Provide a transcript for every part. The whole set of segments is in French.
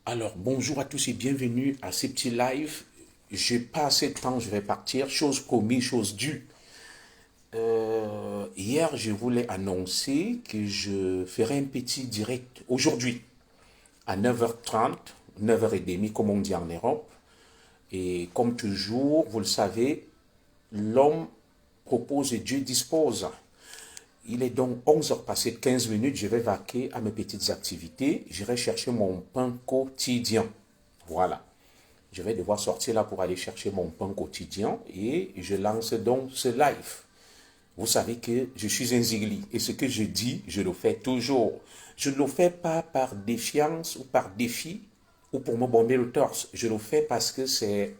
Alors, bonjour à tous et bienvenue à ces petits lives. J'ai pas assez de temps, je vais partir. Chose promise, chose due. Hier, je voulais annoncer que je ferai un petit direct aujourd'hui à 9h30, 9h30 comme on dit en Europe. Et comme toujours, vous le savez, l'homme propose et Dieu dispose. Il est donc 11 heures passées de 15 minutes, je vais vaquer à mes petites activités. J'irai chercher mon pain quotidien. Voilà. Je vais devoir sortir là pour aller chercher mon pain quotidien et je lance donc ce live. Vous savez que je suis un zigli et ce que je dis, je le fais toujours. Je ne le fais pas par défiance ou par défi ou pour me bomber le torse. Je le fais parce que c'est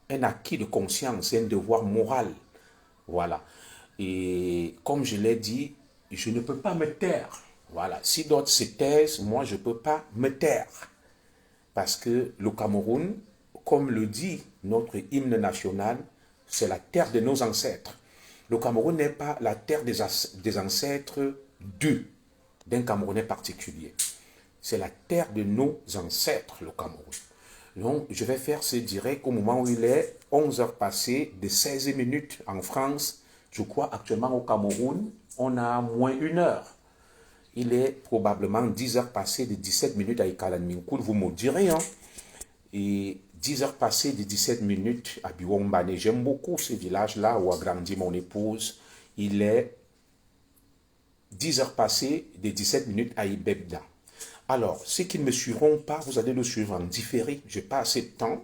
un acquis de conscience, c'est un devoir moral. Voilà. Et comme je l'ai dit, je ne peux pas me taire. Voilà. Si d'autres se taisent, moi, je ne peux pas me taire. Parce que le Cameroun, comme le dit notre hymne national, c'est la terre de nos ancêtres. Le Cameroun n'est pas la terre des ancêtres d'un Camerounais particulier. C'est la terre de nos ancêtres, le Cameroun. Donc, je vais faire ce direct au moment où il est 11 heures passées de 16 minutes en France. Je crois actuellement au Cameroun, on a moins une heure. Il est probablement 10 heures passées de 17 minutes à Ikalan-Minkoul, vous me direz, hein. Et 10 heures passées de 17 minutes à Biwombane. J'aime beaucoup ce village-là où a grandi mon épouse. Il est 10 heures passées de 17 minutes à Ibebda. Alors, ceux qui ne me suivront pas, vous allez le suivre en différé. Je n'ai pas assez de temps.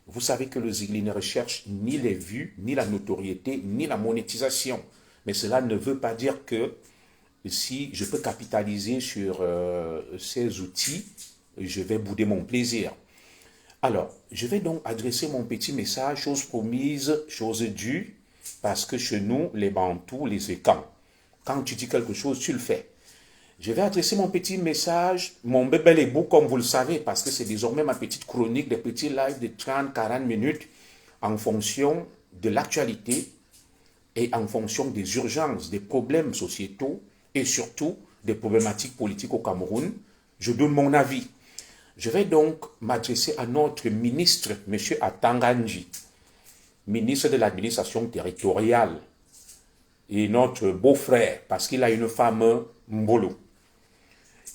Vous savez que le Zigli ne recherche ni les vues, ni la notoriété, ni la monétisation. Mais cela ne veut pas dire que si je peux capitaliser sur ces outils, je vais bouder mon plaisir. Alors, je vais donc adresser mon petit message, chose promise, chose due, parce que chez nous, les Bantous, les Écans, quand tu dis quelque chose, tu le fais. Je vais adresser mon petit message, mon bébé les beau, comme vous le savez, parce que c'est désormais ma petite chronique, des petits lives de 30-40 minutes en fonction de l'actualité et en fonction des urgences, des problèmes sociétaux et surtout des problématiques politiques au Cameroun. Je donne mon avis. Je vais donc m'adresser à notre ministre, M. Atanganji, ministre de l'administration territoriale, et notre beau-frère, parce qu'il a une femme Mbolo.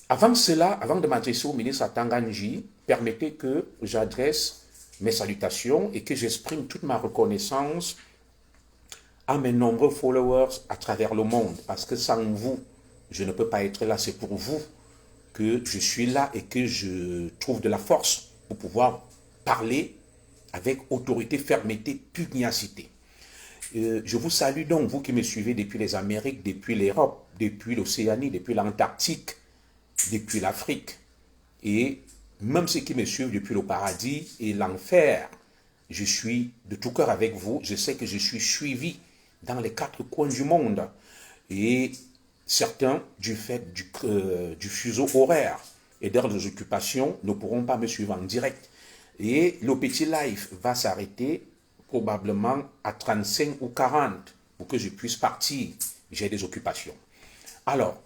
Avant cela, avant de m'adresser au ministre Atanganji, permettez que j'adresse mes salutations et que j'exprime toute ma reconnaissance à mes nombreux followers à travers le monde, parce que sans vous, je ne peux pas être là, c'est pour vous que je suis là et que je trouve de la force pour pouvoir parler avec autorité, fermeté, pugnacité. Je vous salue donc, vous qui me suivez depuis les Amériques, depuis l'Europe, depuis l'Océanie, depuis l'Antarctique, depuis l'Afrique, et même ceux qui me suivent depuis le paradis et l'enfer. Je suis de tout cœur avec vous, je sais que je suis suivi dans les quatre coins du monde, et certains, du fait du fuseau horaire et des occupations, ne pourront pas me suivre en direct. Et le petit live va s'arrêter probablement à 35 ou 40 pour que je puisse partir. J'ai des occupations. Alors,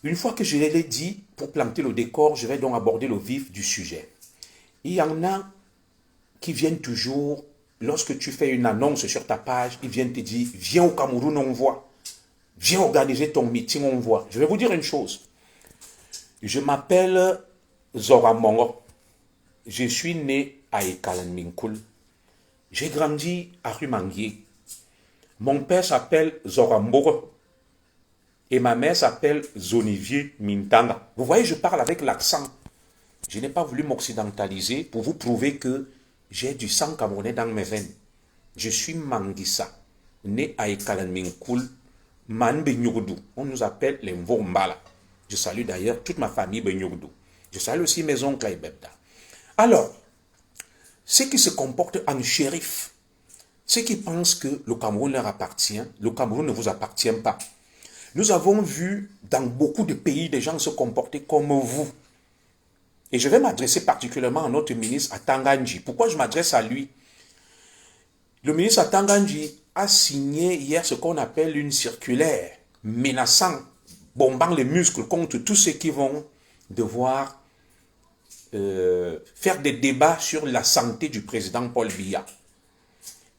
une fois que je l'ai dit, pour planter le décor, je vais donc aborder le vif du sujet. Il y en a qui viennent toujours, lorsque tu fais une annonce sur ta page, ils viennent te dire, viens au Cameroun, on voit. Viens organiser ton meeting, on voit. Je vais vous dire une chose. Je m'appelle Zora Mongo. Je suis né à Ekalan-Minkoul. J'ai grandi à Rumanguier. Mon père s'appelle Zora Mboro et ma mère s'appelle Zonivier Mintanga. Vous voyez, je parle avec l'accent. Je n'ai pas voulu m'occidentaliser pour vous prouver que j'ai du sang camerounais dans mes veines. Je suis Manguissa, né à Ekalan-Minkoul, Manbe Nyogdou. On nous appelle les Mvombala. Je salue d'ailleurs toute ma famille Benyogdou. Je salue aussi mes oncles à Ibebda. Alors, ceux qui se comportent en shérif, ceux qui pensent que le Cameroun leur appartient, le Cameroun ne vous appartient pas. Nous avons vu dans beaucoup de pays des gens se comporter comme vous. Et je vais m'adresser particulièrement à notre ministre Atanganji. Pourquoi je m'adresse à lui? Le ministre Atanganji a signé hier ce qu'on appelle une circulaire menaçant, bombant les muscles contre tous ceux qui vont devoir faire des débats sur la santé du président Paul Biya.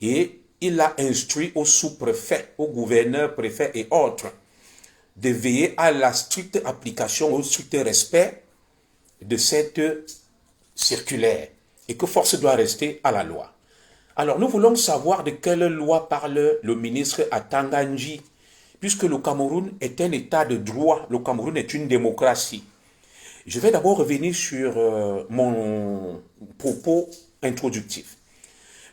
Et il a instruit aux sous-préfets, aux gouverneurs, préfets et autres de veiller à la stricte application, au strict respect de cette circulaire et que force doit rester à la loi. Alors nous voulons savoir de quelle loi parle le ministre Atanga Nji, puisque le Cameroun est un état de droit, le Cameroun est une démocratie. Je vais d'abord revenir sur mon propos introductif.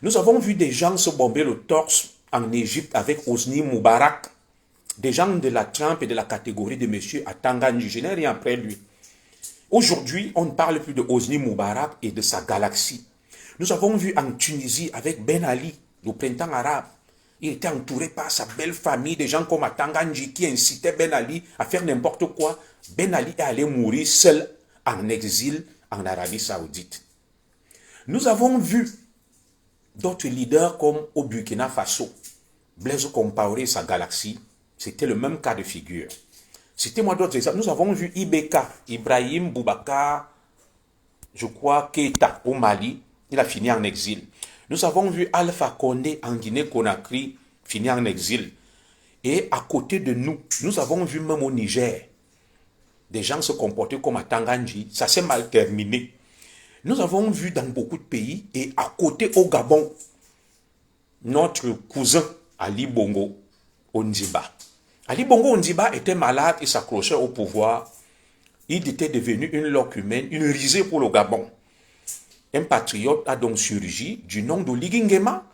Nous avons vu des gens se bomber le torse en Égypte avec Hosni Moubarak, des gens de la trempe et de la catégorie de M. Atanga Nji. Je n'ai rien après lui. Aujourd'hui, on ne parle plus de Hosni Moubarak et de sa galaxie. Nous avons vu en Tunisie avec Ben Ali, le printemps arabe. Il était entouré par sa belle famille, des gens comme Atanga Nji qui incitaient Ben Ali à faire n'importe quoi. Ben Ali est allé mourir seul en exil en Arabie Saoudite. Nous avons vu d'autres leaders comme au Burkina Faso, Blaise Compaoré et sa galaxie. C'était le même cas de figure. Citez-moi d'autres exemples. Nous avons vu Ibeka, Ibrahim Boubacar, je crois, Keïta au Mali. Il a fini en exil. Nous avons vu Alpha Condé en Guinée-Conakry, fini en exil. Et à côté de nous, nous avons vu même au Niger, des gens se comporter comme Atanga Nji. Ça s'est mal terminé. Nous avons vu dans beaucoup de pays, et à côté au Gabon, notre cousin Ali Bongo Ondimba. Ali Bongo Ondimba était malade et s'accrochait au pouvoir. Il était devenu une loque humaine, une risée pour le Gabon. Un patriote a donc surgi du nom de Ligingema,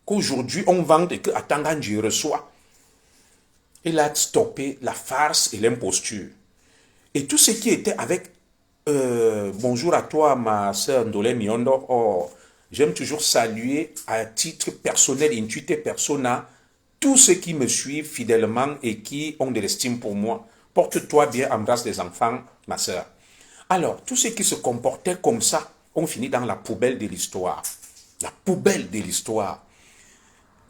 qu'aujourd'hui on vante et que Atanga Nji reçoit. Il a stoppé la farce et l'imposture. Et tout ce qui était avec bonjour à toi, ma sœur Ndolé Miondo. Oh, j'aime toujours saluer à titre personnel, intuité persona, tous ceux qui me suivent fidèlement et qui ont de l'estime pour moi. Porte-toi bien, embrasse les enfants, ma sœur. Alors, tous ceux qui se comportaient comme ça ont fini dans la poubelle de l'histoire. La poubelle de l'histoire.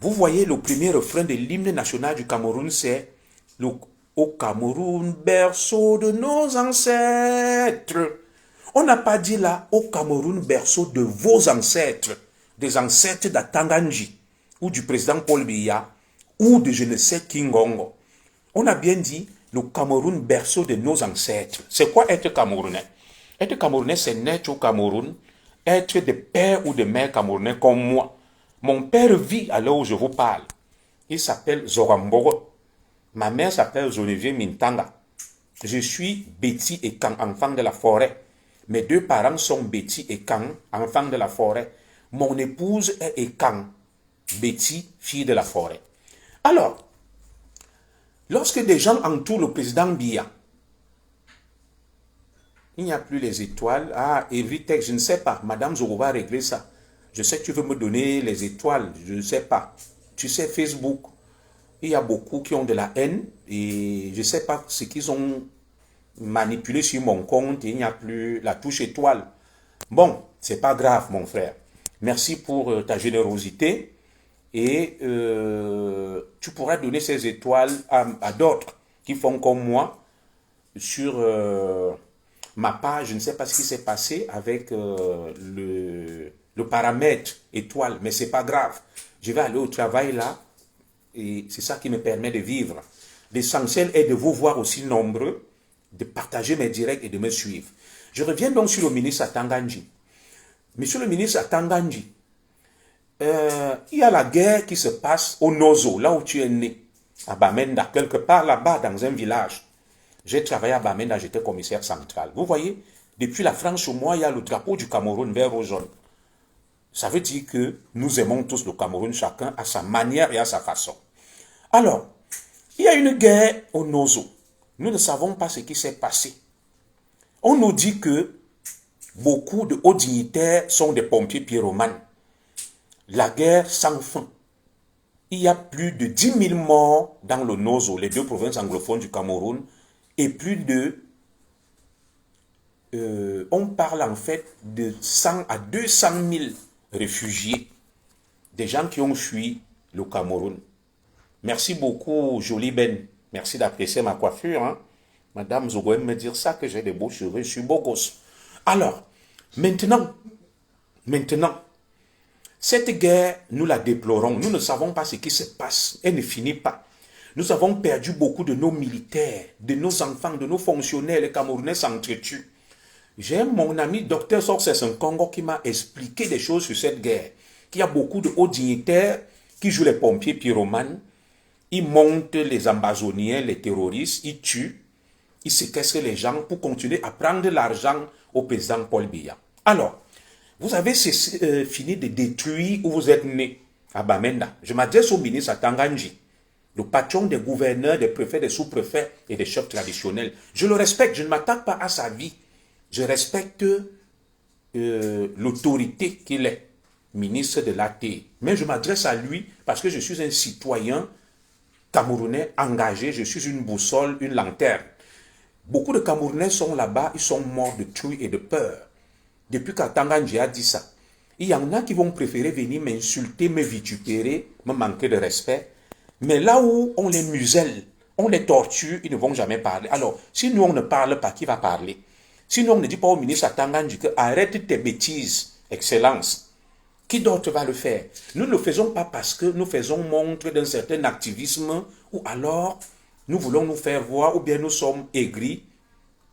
Vous voyez, le premier refrain de l'hymne national du Cameroun, c'est au Cameroun, berceau de nos ancêtres. On n'a pas dit là, au Cameroun, berceau de vos ancêtres, des ancêtres d'Atanga Nji, ou du président Paul Biya, ou de je ne sais qui Ngongo. On a bien dit, le Cameroun, berceau de nos ancêtres. C'est quoi être Camerounais? Être Camerounais, c'est naître au Cameroun, être de père ou de mère camerounais comme moi. Mon père vit à l'heure où je vous parle. Il s'appelle Zorambogo. Ma mère s'appelle Geneviève Mintanga. Je suis Betty et Kang, enfant de la forêt. Mes deux parents sont Betty et Kang, enfants de la forêt. Mon épouse est Ekang, Betty, fille de la forêt. Alors, lorsque des gens entourent le président Biya, il n'y a plus les étoiles. Ah, Evitech, je ne sais pas. Madame Zoro va régler ça. Je sais que tu veux me donner les étoiles. Je ne sais pas. Tu sais, Facebook, il y a beaucoup qui ont de la haine. Et je ne sais pas ce qu'ils ont manipulé sur mon compte. Et il n'y a plus la touche étoile. Bon, c'est pas grave, mon frère. Merci pour ta générosité. Et tu pourras donner ces étoiles à d'autres qui font comme moi sur ma page. Je ne sais pas ce qui s'est passé avec le paramètre étoile, mais c'est pas grave. Je vais aller au travail là et c'est ça qui me permet de vivre. L'essentiel est de vous voir aussi nombreux, de partager mes directs et de me suivre. Je reviens donc sur le ministre Atanga Nji. Monsieur le ministre Atanga Nji, il y a la guerre qui se passe au Nozo, là où tu es né, à Bamenda, quelque part là-bas dans un village. J'ai travaillé à Bamenda, j'étais commissaire central. Vous voyez, depuis la France au moins, il y a le drapeau du Cameroun vert au jaune. Ça veut dire que nous aimons tous le Cameroun, chacun à sa manière et à sa façon. Alors, il y a une guerre au Nozo. Nous ne savons pas ce qui s'est passé. On nous dit que beaucoup de hauts dignitaires sont des pompiers pyromanes. La guerre sans fin. Il y a plus de 10 000 morts dans le Nozo, les deux provinces anglophones du Cameroun, et plus de... on parle en fait de 100 à 200 000 réfugiés, des gens qui ont fui le Cameroun. Merci beaucoup, Jolie Ben. Merci d'apprécier ma coiffure. Hein? Madame Zogoen me dire ça, que j'ai des beaux cheveux, je suis beau gosse. Alors, Maintenant, cette guerre, nous la déplorons. Nous ne savons pas ce qui se passe. Elle ne finit pas. Nous avons perdu beaucoup de nos militaires, de nos enfants, de nos fonctionnaires. Les Camerounais s'entretuent. J'ai mon ami Dr Success Congo qui m'a expliqué des choses sur cette guerre. Qu'il y a beaucoup de hauts dignitaires qui jouent les pompiers pyromanes. Ils montent les ambazoniens, les terroristes, ils tuent, ils séquestrent les gens pour continuer à prendre l'argent au président Paul Biya. Alors, vous avez fini de détruire où vous êtes né, à Bamenda. Je m'adresse au ministre Atanganji, le patron des gouverneurs, des préfets, des sous-préfets et des chefs traditionnels. Je le respecte, je ne m'attaque pas à sa vie. Je respecte l'autorité qu'il est, ministre de l'AT. Mais je m'adresse à lui parce que je suis un citoyen Camerounais engagé, je suis une boussole, une lanterne. Beaucoup de Camerounais sont là-bas, ils sont morts de trouille et de peur. Depuis qu'Atanganji a dit ça, il y en a qui vont préférer venir m'insulter, me vitupérer, me manquer de respect. Mais là où on les muselle, on les torture, ils ne vont jamais parler. Alors, si nous on ne parle pas, qui va parler? Si nous on ne dit pas au ministre Atanganji que arrête tes bêtises, Excellence, qui d'autre va le faire? Nous ne le faisons pas parce que nous faisons montre d'un certain activisme ou alors nous voulons nous faire voir ou bien nous sommes aigris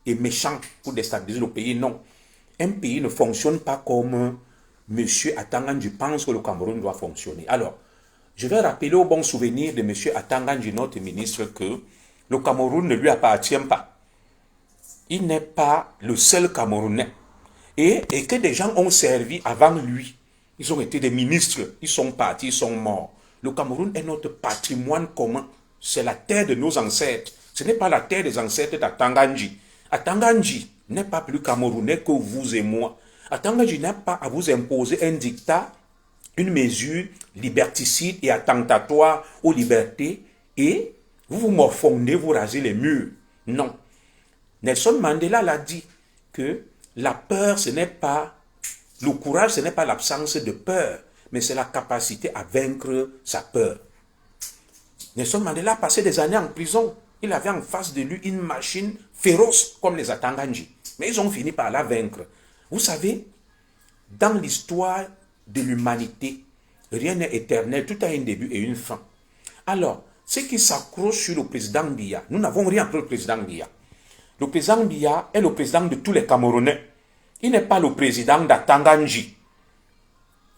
et méchants pour déstabiliser le pays. Non. Un pays ne fonctionne pas comme M. Atanganji pense que le Cameroun doit fonctionner. Alors, je vais rappeler au bon souvenir de M. Atanganji, notre ministre, que le Cameroun ne lui appartient pas. Il n'est pas le seul Camerounais. Et que des gens ont servi avant lui. Ils ont été des ministres, ils sont partis, ils sont morts. Le Cameroun est notre patrimoine commun. C'est la terre de nos ancêtres. Ce n'est pas la terre des ancêtres d'Atanganji. Atanganji n'est pas plus camerounais que vous et moi. Atanganji n'a pas à vous imposer un dictat, une mesure liberticide et attentatoire aux libertés et vous vous morfondez, vous rasez les murs. Non. Nelson Mandela l'a dit que la peur, ce n'est pas... Le courage, ce n'est pas l'absence de peur, mais c'est la capacité à vaincre sa peur. Nelson Mandela a passé des années en prison. Il avait en face de lui une machine féroce comme les Atanganji. Mais ils ont fini par la vaincre. Vous savez, dans l'histoire de l'humanité, rien n'est éternel, tout a un début et une fin. Alors, ceux qui s'accrochent sur le président Biya, nous n'avons rien contre le président Biya. Le président Biya est le président de tous les Camerounais. Il n'est pas le président d'Atanganji.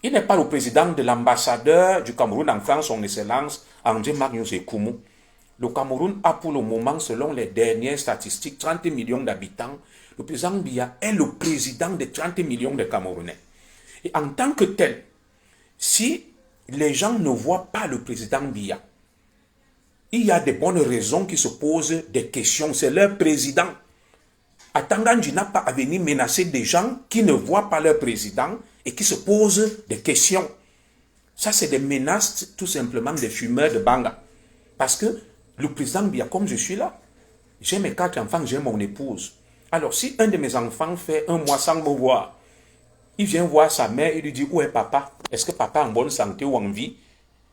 Il n'est pas le président de l'ambassadeur du Cameroun en France, son Excellence André Magnus Ekumu. Le Cameroun a pour le moment, selon les dernières statistiques, 30 millions d'habitants. Le président Biya est le président de 30 millions de Camerounais. Et en tant que tel, si les gens ne voient pas le président Biya, il y a des bonnes raisons qui se posent des questions. C'est leur président. Atanganji n'a pas à venir menacer des gens qui ne voient pas leur président et qui se posent des questions. Ça, c'est des menaces tout simplement des fumeurs de banga. Parce que le président Biya, comme je suis là, j'ai mes 4 enfants, j'ai mon épouse. Alors, si un de mes enfants fait 1 mois sans me voir, il vient voir sa mère et lui dit, où est papa? Est-ce que papa est en bonne santé ou en vie?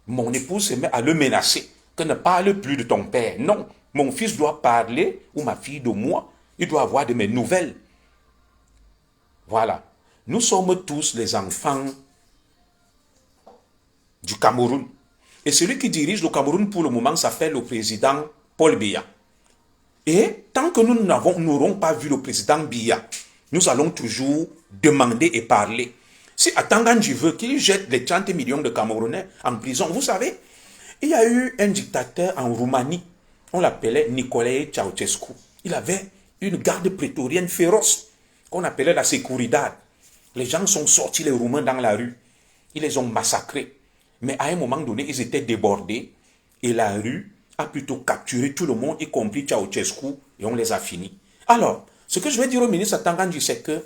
Mon épouse se met à le menacer, que ne parle plus de ton père. Non, mon fils doit parler, ou ma fille de moi. Il doit avoir de mes nouvelles. Voilà. Nous sommes tous les enfants du Cameroun. Et celui qui dirige le Cameroun pour le moment s'appelle le président Paul Biya. Et tant que nous n'aurons pas vu le président Biya, nous allons toujours demander et parler. Si Atanganji veut qu'il jette les 30 millions de Camerounais en prison, vous savez, il y a eu un dictateur en Roumanie, on l'appelait Nicolae Ceausescu. Il avait une garde prétorienne féroce qu'on appelait la Seguridad. Les gens sont sortis, les Roumains, dans la rue. Ils les ont massacrés. Mais à un moment donné, ils étaient débordés et la rue a plutôt capturé tout le monde, y compris Ceausescu, et on les a finis. Alors, ce que je vais dire au ministre Atanganji, c'est que,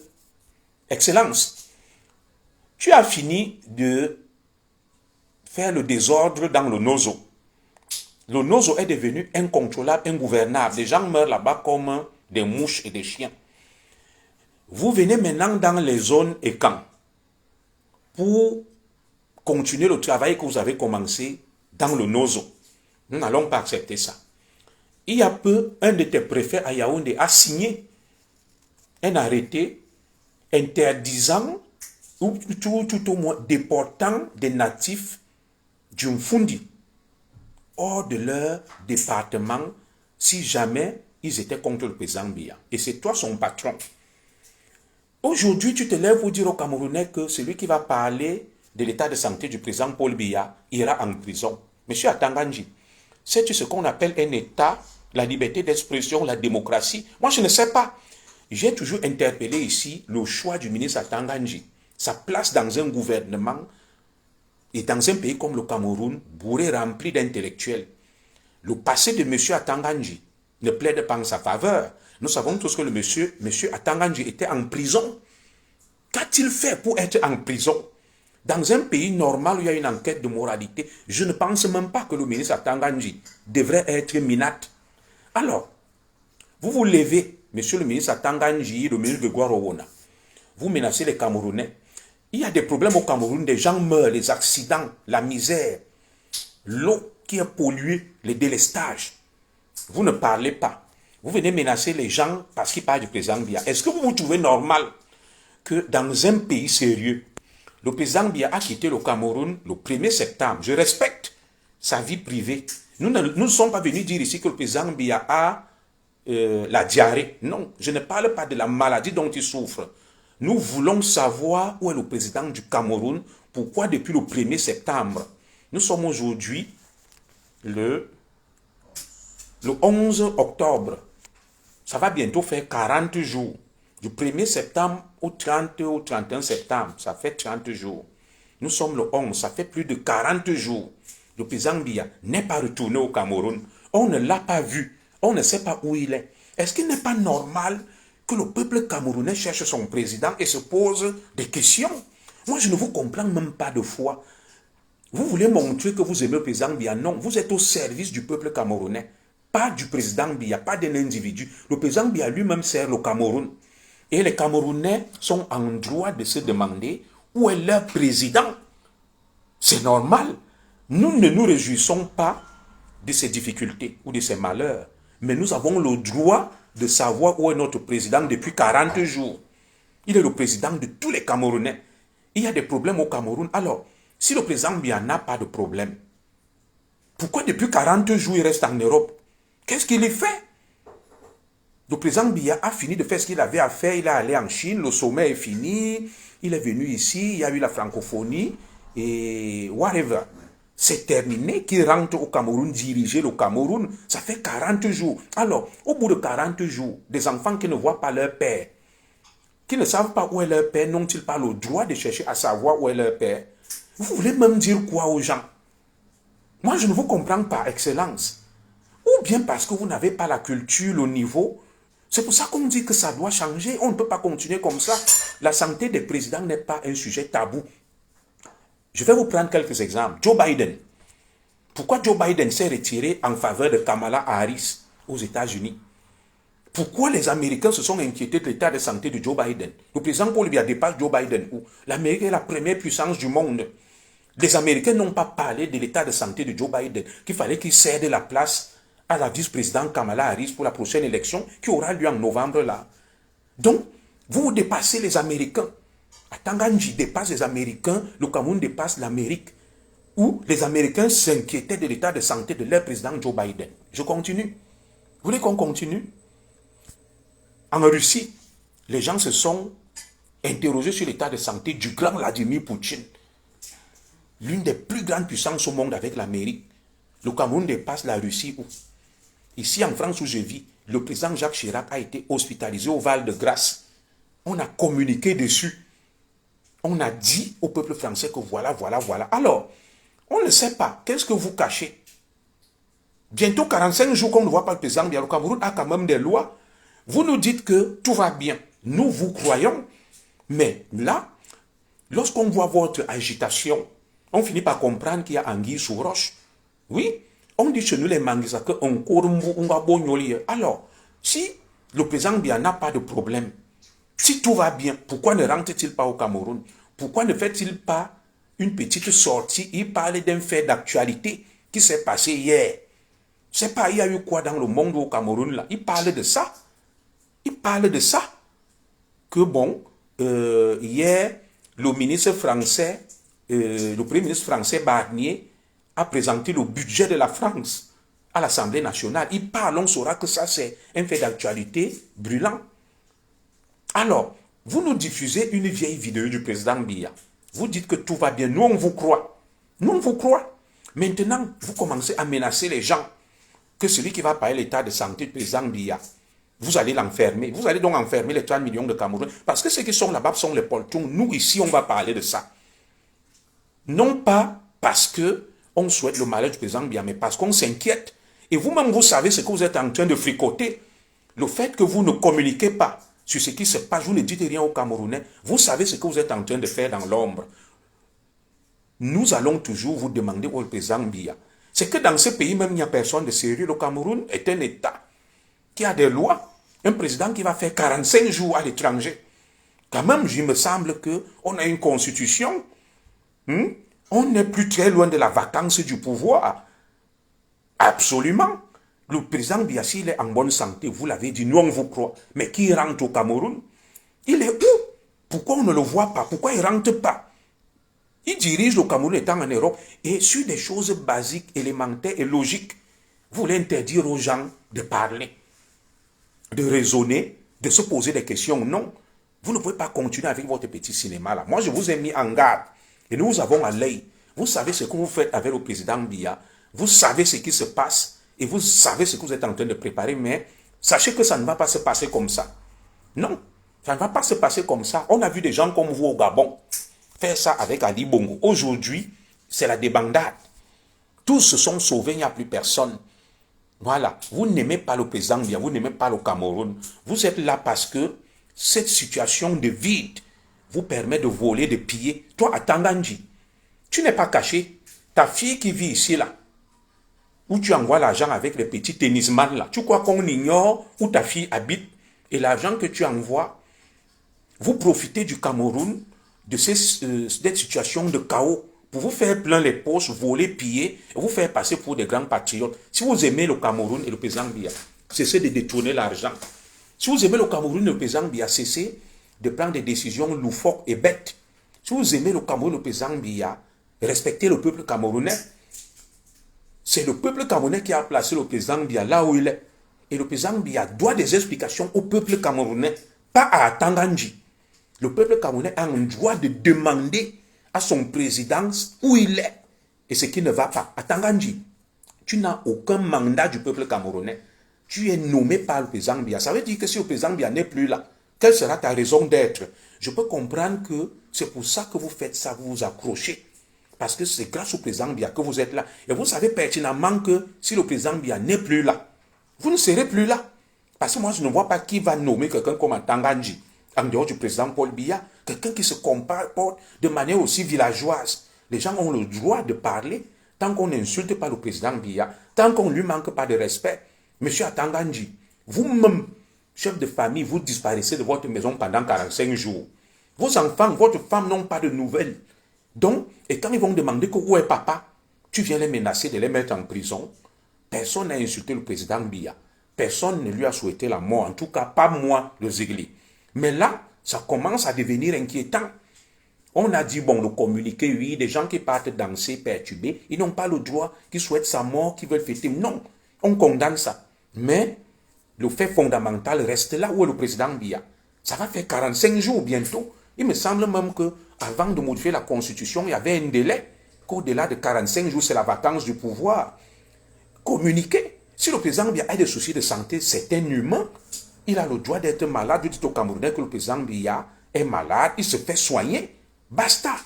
Excellence, tu as fini de faire le désordre dans le Nozo. Le Nozo est devenu incontrôlable, ingouvernable. Les gens meurent là-bas comme des mouches et des chiens. Vous venez maintenant dans les zones et camps pour continuer le travail que vous avez commencé dans le Nozo. Nous n'allons pas accepter ça. Il y a peu, un de tes préfets à Yaoundé a signé un arrêté interdisant ou tout au moins déportant des natifs du Mfundi hors de leur département si jamais ils étaient contre le président Biya. Et c'est toi son patron. Aujourd'hui, tu te lèves pour dire aux Camerounais que celui qui va parler de l'état de santé du président Paul Biya ira en prison. Monsieur Atanganji, sais-tu ce qu'on appelle un état, la liberté d'expression, la démocratie? Moi, je ne sais pas. J'ai toujours interpellé ici le choix du ministre Atanganji. Sa place dans un gouvernement et dans un pays comme le Cameroun, bourré, rempli d'intellectuels. Le passé de M. Atanganji ne plaide pas en sa faveur. Nous savons tous que le monsieur Atanganji était en prison. Qu'a-t-il fait pour être en prison? Dans un pays normal où il y a une enquête de moralité, je ne pense même pas que le ministre Atanganji devrait être minate. Alors, vous vous levez, monsieur le ministre Atanganji, le ministre de Guarowona, vous menacez les Camerounais. Il y a des problèmes au Cameroun, des gens meurent, les accidents, la misère, l'eau qui est polluée, les délestages. Vous ne parlez pas. Vous venez menacer les gens parce qu'ils parlent du président Biya. Est-ce que vous vous trouvez normal que dans un pays sérieux, le président Biya a quitté le Cameroun le 1er septembre? Je respecte sa vie privée. Nous ne sommes pas venus dire ici que le président Biya a la diarrhée. Non, je ne parle pas de la maladie dont il souffre. Nous voulons savoir où est le président du Cameroun, pourquoi depuis le 1er septembre. Nous sommes aujourd'hui le 11 octobre. Ça va bientôt faire 40 jours. Du 1er septembre au 30 ou 31 septembre, ça fait 30 jours. Nous sommes le 11, ça fait plus de 40 jours. Le président Biya n'est pas retourné au Cameroun. On ne l'a pas vu. On ne sait pas où il est. Est-ce qu'il n'est pas normal que le peuple camerounais cherche son président et se pose des questions? Moi, je ne vous comprends même pas de foi. Vous voulez montrer que vous aimez le président Biya? Non, vous êtes au service du peuple camerounais. Pas du président Biya, pas d'un individu. Le président Biya lui-même sert le Cameroun. Et les Camerounais sont en droit de se demander où est leur président. C'est normal. Nous ne nous réjouissons pas de ces difficultés ou de ces malheurs. Mais nous avons le droit de savoir où est notre président depuis 40 jours. Il est le président de tous les Camerounais. Il y a des problèmes au Cameroun. Alors, si le président Biya n'a pas de problème, pourquoi depuis 40 jours il reste en Europe? Qu'est-ce qu'il y fait? Le président Biya a fini de faire ce qu'il avait à faire. Il est allé en Chine, le sommet est fini. Il est venu ici, il y a eu la francophonie et whatever. C'est terminé qu'il rentre au Cameroun, diriger le Cameroun. Ça fait 40 jours. Alors, au bout de 40 jours, des enfants qui ne voient pas leur père, qui ne savent pas où est leur père, n'ont-ils pas le droit de chercher à savoir où est leur père? Vous voulez même dire quoi aux gens? Moi, je ne vous comprends pas, Excellence. Ou bien parce que vous n'avez pas la culture, le niveau. C'est pour ça qu'on dit que ça doit changer. On ne peut pas continuer comme ça. La santé des présidents n'est pas un sujet tabou. Je vais vous prendre quelques exemples. Joe Biden. Pourquoi Joe Biden s'est retiré en faveur de Kamala Harris aux États-Unis? Pourquoi les Américains se sont inquiétés de l'état de santé de Joe Biden? Le président Paul Biya dépasse Joe Biden. L'Amérique est la première puissance du monde. Les Américains n'ont pas parlé de l'état de santé de Joe Biden, qu'il fallait qu'il cède la place à la vice-présidente Kamala Harris pour la prochaine élection qui aura lieu en novembre là. Donc, vous dépassez les Américains. Atanganji dépasse les Américains, le Cameroun dépasse l'Amérique, où les Américains s'inquiétaient de l'état de santé de leur président Joe Biden. Je continue. Vous voulez qu'on continue? En Russie, les gens se sont interrogés sur l'état de santé du grand Vladimir Poutine, l'une des plus grandes puissances au monde avec l'Amérique. Le Cameroun dépasse la Russie où? Ici en France où je vis, le président Jacques Chirac a été hospitalisé au Val-de-Grâce. On a communiqué dessus. On a dit au peuple français que voilà, voilà, voilà. Alors, on ne sait pas. Qu'est-ce que vous cachez? Bientôt 45 jours qu'on ne voit pas le président Biya. Le Cameroun a quand même des lois. Vous nous dites que tout va bien. Nous vous croyons. Mais là, lorsqu'on voit votre agitation, on finit par comprendre qu'il y a anguille sous roche. Oui, on dit chez nous les Manguisa que on court. Alors, si le président Biya n'a pas de problème, si tout va bien, pourquoi ne rentre-t-il pas au Cameroun? Pourquoi ne fait-il pas une petite sortie? Il parle d'un fait d'actualité qui s'est passé hier. Je ne sais pas, il y a eu quoi dans le monde au Cameroun là? Il parle de ça. Il parle de ça. Que bon, hier, le ministre français, le premier ministre français Barnier a présenté le budget de la France à l'Assemblée nationale. Il parle, on saura que ça c'est un fait d'actualité brûlant. Alors, vous nous diffusez une vieille vidéo du président Biya. Vous dites que tout va bien. Nous, on vous croit. Nous, on vous croit. Maintenant, vous commencez à menacer les gens que celui qui va parler l'état de santé du président Biya, vous allez l'enfermer. Vous allez donc enfermer les 3 millions de Camerounais. Parce que ceux qui sont là-bas sont les poltons. Nous, ici, on va parler de ça. Non pas parce que on souhaite le malheur du président Biya, mais parce qu'on s'inquiète. Et vous-même, vous savez ce que vous êtes en train de fricoter. Le fait que vous ne communiquez pas sur ce qui se passe, vous ne dites rien aux Camerounais, vous savez ce que vous êtes en train de faire dans l'ombre. Nous allons toujours vous demander au président Biya. C'est que dans ce pays, même il n'y a personne de sérieux. Le Cameroun est un État qui a des lois. Un président qui va faire 45 jours à l'étranger. Quand même, il me semble qu'on a une constitution. On n'est plus très loin de la vacance du pouvoir. Absolument. Le président Biya, s'il est en bonne santé, vous l'avez dit, nous on vous croit. Mais qui rentre au Cameroun? Il est où? Pourquoi on ne le voit pas? Pourquoi il ne rentre pas? Il dirige le Cameroun étant en Europe. Et sur des choses basiques, élémentaires et logiques, vous voulez interdire aux gens de parler, de raisonner, de se poser des questions. Non. Vous ne pouvez pas continuer avec votre petit cinéma là. Moi, je vous ai mis en garde. Et nous avons à l'œil. Vous savez ce que vous faites avec le président Biya. Vous savez ce qui se passe. Et vous savez ce que vous êtes en train de préparer. Mais sachez que ça ne va pas se passer comme ça. Non. Ça ne va pas se passer comme ça. On a vu des gens comme vous au Gabon faire ça avec Ali Bongo. Aujourd'hui, c'est la débandade. Tous se sont sauvés, il n'y a plus personne. Voilà. Vous n'aimez pas le président Biya, vous n'aimez pas le Cameroun. Vous êtes là parce que cette situation de vide vous permet de voler, de piller. Toi, à Tangandji, tu n'es pas caché. Ta fille qui vit ici, là, où tu envoies l'argent avec les petits tennisman, là, tu crois qu'on ignore où ta fille habite et l'argent que tu envoies, vous profitez du Cameroun, de cette situation de chaos, pour vous faire plein les poches, voler, piller, et vous faire passer pour des grands patriotes. Si vous aimez le Cameroun et le président Biya, cessez de détourner l'argent. Si vous aimez le Cameroun et le président Biya, cessez de prendre des décisions loufoques et bêtes. Si vous aimez le Cameroun et le président Biya, respectez le peuple camerounais. C'est le peuple camerounais qui a placé le président Biya là où il est. Et le président Biya doit des explications au peuple camerounais, pas à Tangandji. Le peuple camerounais a un droit de demander à son président où il est et ce qui ne va pas. À Tangandji, tu n'as aucun mandat du peuple camerounais. Tu es nommé par le président Biya. Ça veut dire que si le président Biya n'est plus là, quelle sera ta raison d'être? Je peux comprendre que c'est pour ça que vous faites ça, vous vous accrochez. Parce que c'est grâce au président Biya que vous êtes là. Et vous savez pertinemment que si le président Biya n'est plus là, vous ne serez plus là. Parce que moi, je ne vois pas qui va nommer quelqu'un comme Tangandji, en dehors du président Paul Biya, quelqu'un qui se comporte de manière aussi villageoise. Les gens ont le droit de parler tant qu'on n'insulte pas le président Biya, tant qu'on ne lui manque pas de respect. Monsieur Tangandji, vous-même, chef de famille, vous disparaissez de votre maison pendant 45 jours. Vos enfants, votre femme n'ont pas de nouvelles. Donc, et quand ils vont demander que où est papa, tu viens les menacer de les mettre en prison. Personne n'a insulté le président Biya. Personne ne lui a souhaité la mort. En tout cas, pas moi, le Zigli. Mais là, ça commence à devenir inquiétant. On a dit, bon, le communiqué, oui, des gens qui partent danser, perturbés, ils n'ont pas le droit, qui souhaitent sa mort, qui veulent fêter. Non, on condamne ça. Mais le fait fondamental reste là où est le président Biya. Ça va faire 45 jours bientôt. Il me semble même que avant de modifier la constitution, il y avait un délai. Qu'au-delà de 45 jours, c'est la vacance du pouvoir. Communiquer. Si le président Biya a des soucis de santé, c'est un humain. Il a le droit d'être malade. Vous dites au Camerounais que le président Biya est malade. Il se fait soigner. Basta.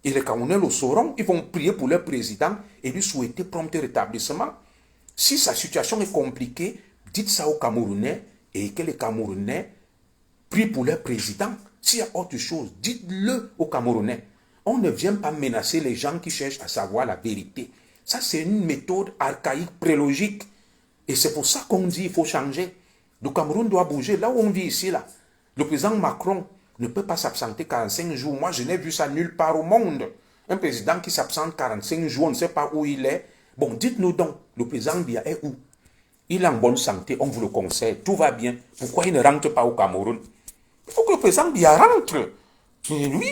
Et les Camerounais le sauront. Ils vont prier pour leur président et lui souhaiter prompt rétablissement. Si sa situation est compliquée, dites ça aux Camerounais et que les Camerounais prient pour leur président. S'il y a autre chose, dites-le aux Camerounais. On ne vient pas menacer les gens qui cherchent à savoir la vérité. Ça, c'est une méthode archaïque, prélogique. Et c'est pour ça qu'on dit qu'il faut changer. Le Cameroun doit bouger. Là où on vit ici, là, le président Macron ne peut pas s'absenter 45 jours. Moi, je n'ai vu ça nulle part au monde. Un président qui s'absente 45 jours, on ne sait pas où il est. Bon, dites-nous donc, le président Biya est où? Il est en bonne santé, on vous le conseille, tout va bien. Pourquoi il ne rentre pas au Cameroun? Il faut que le président Biya rentre. Et oui.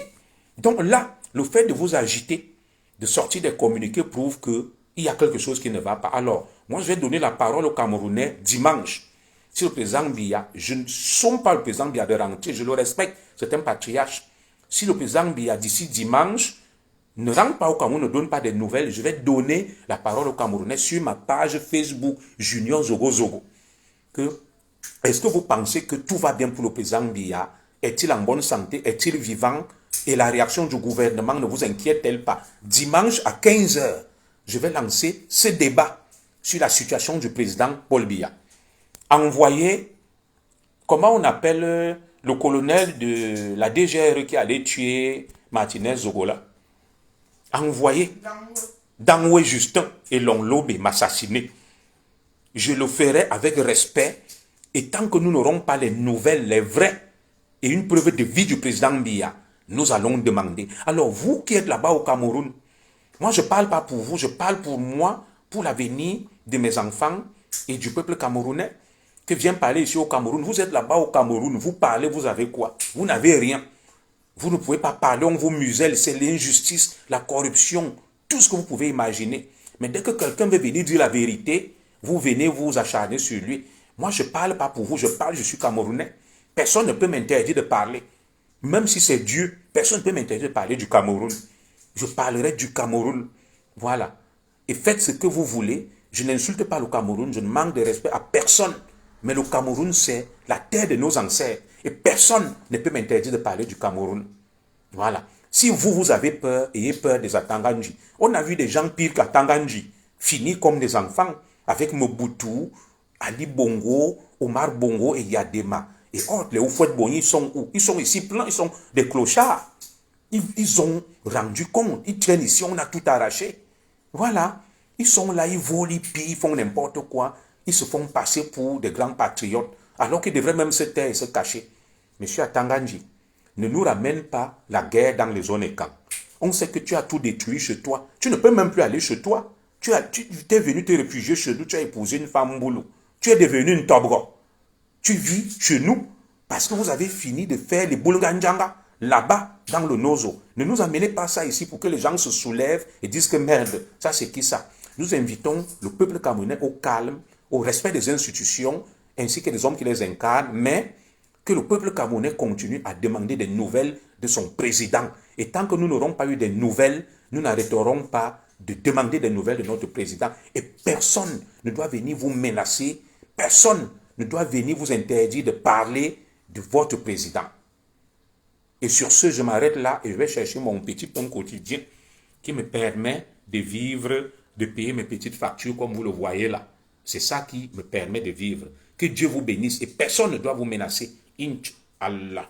Donc là, le fait de vous agiter, de sortir des communiqués prouve qu'il y a quelque chose qui ne va pas. Alors, moi, je vais donner la parole aux Camerounais dimanche. Si le président Biya, je ne somme pas le président Biya de rentrer, je le respecte, c'est un patriarche. Si le président Biya, d'ici dimanche, ne rentre pas au Cameroun, ne donne pas des nouvelles, je vais donner la parole aux Camerounais sur ma page Facebook Junior Zogo Zogo. Est-ce que vous pensez que tout va bien pour le président Biya? Est-il en bonne santé? Est-il vivant? Et la réaction du gouvernement ne vous inquiète-t-elle pas? Dimanche à 15 h, je vais lancer ce débat sur la situation du président Paul Biya. Envoyé, comment on appelle le colonel de la DGR qui allait tuer Martinez Zogola? Envoyé Dangwe Justin et Longlobé m'assassiner. Je le ferai avec respect et tant que nous n'aurons pas les nouvelles, les vraies et une preuve de vie du président Biya, nous allons demander. Alors vous qui êtes là-bas au Cameroun, moi je ne parle pas pour vous, je parle pour moi, pour l'avenir de mes enfants et du peuple camerounais qui vient parler ici au Cameroun. Vous êtes là-bas au Cameroun, vous parlez, vous avez quoi? Vous n'avez rien. Vous ne pouvez pas parler, on vous muselle, c'est l'injustice, la corruption, tout ce que vous pouvez imaginer. Mais dès que quelqu'un veut venir dire la vérité, vous venez vous acharner sur lui. Moi, je ne parle pas pour vous, je parle, je suis Camerounais. Personne ne peut m'interdire de parler. Même si c'est Dieu, personne ne peut m'interdire de parler du Cameroun. Je parlerai du Cameroun. Voilà. Et faites ce que vous voulez. Je n'insulte pas le Cameroun, je ne manque de respect à personne. Mais le Cameroun, c'est la terre de nos ancêtres. Et personne ne peut m'interdire de parler du Cameroun. Voilà. Si vous avez peur, ayez peur des Atanganji. On a vu des gens pires qu'Atanganji, finis comme des enfants, avec Mobutu, Ali Bongo, Omar Bongo et Yadema. Et autres, les Oufouet Bongi, ils sont où? Ils sont ici pleins, ils sont des clochards. Ils ont rendu compte, ils traînent ici, on a tout arraché. Voilà. Ils sont là, ils volent, ils pillent, ils font n'importe quoi. Ils se font passer pour des grands patriotes, alors qu'ils devraient même se taire et se cacher. Monsieur Atanganji, ne nous ramène pas la guerre dans les zones et camps. On sait que tu as tout détruit chez toi. Tu ne peux même plus aller chez toi. Tu es venu te réfugier chez nous, tu as épousé une femme boulot. Tu es devenu une tobro. Tu vis chez nous parce que vous avez fini de faire les boulganjanga là-bas dans le Nozo. Ne nous amenez pas ça ici pour que les gens se soulèvent et disent que merde, ça c'est qui ça? Nous invitons le peuple camerounais au calme, au respect des institutions ainsi que des hommes qui les incarnent, mais que le peuple camerounais continue à demander des nouvelles de son président. Et tant que nous n'aurons pas eu des nouvelles, nous n'arrêterons pas de demander des nouvelles de notre président. Et personne ne doit venir vous menacer, personne ne doit venir vous interdire de parler de votre président. Et sur ce, je m'arrête là et je vais chercher mon petit pain quotidien qui me permet de vivre, de payer mes petites factures comme vous le voyez là. C'est ça qui me permet de vivre. Que Dieu vous bénisse et personne ne doit vous menacer. Inch'Allah.